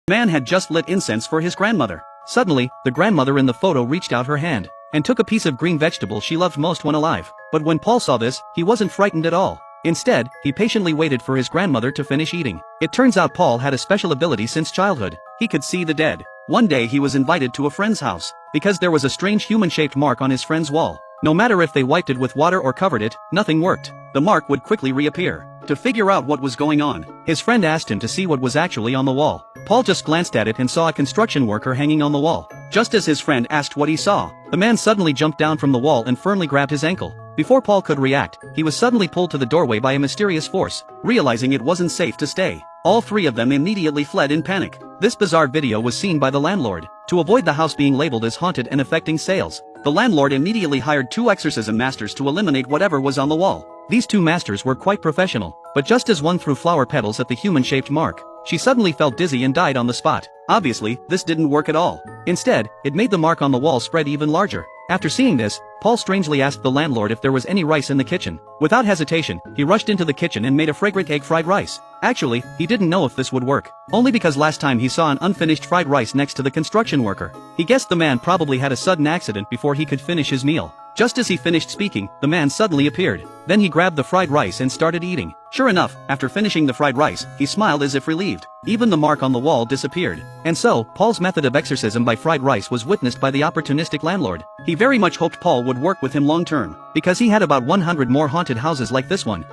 Man had just lit incense for his grandmother. Suddenly, the grandmother in the photo reached out her hand and took a piece of green vegetable she loved most when alive. But when Paul saw this, he wasn't frightened at all. Instead, he patiently waited for his grandmother to finish eating. It turns out Paul had a special ability since childhood. He could see the dead. One day he was invited to a friend's house because there was a strange human-shaped mark on his friend's wall. No matter if they wiped it with water or covered it, nothing worked. The mark would quickly reappear. To figure out what was going on, his friend asked him to see what was actually on the wall. Paul just glanced at it and saw a construction worker hanging on the wall. Just as his friend asked what he saw, the man suddenly jumped down from the wall and firmly grabbed his ankle. Before Paul could react, he was suddenly pulled to the doorway by a mysterious force. Realizing it wasn't safe to stay, all three of them immediately fled in panic. This bizarre video was seen by the landlord. To avoid the house being labeled as haunted and affecting sales, the landlord immediately hired 2 exorcism masters to eliminate whatever was on the wall. These 2 masters were quite professional, but just as one threw flower petals at the human-shaped mark, she suddenly felt dizzy and died on the spot. Obviously, this didn't work at all. Instead, it made the mark on the wall spread even larger. After seeing this, Paul strangely asked the landlord if there was any rice in the kitchen. Without hesitation, he rushed into the kitchen and made a fragrant egg fried rice. Actually, he didn't know if this would work, only because last time he saw an unfinished fried rice next to the construction worker. He guessed the man probably had a sudden accident before he could finish his meal. Just as he finished speaking, the man suddenly appeared. Then he grabbed the fried rice and started eating. Sure enough, after finishing the fried rice, he smiled as if relieved. Even the mark on the wall disappeared. And so, Paul's method of exorcism by fried rice was witnessed by the opportunistic landlord. He very much hoped Paul would work with him long term, because he had about 100 more haunted houses like this one.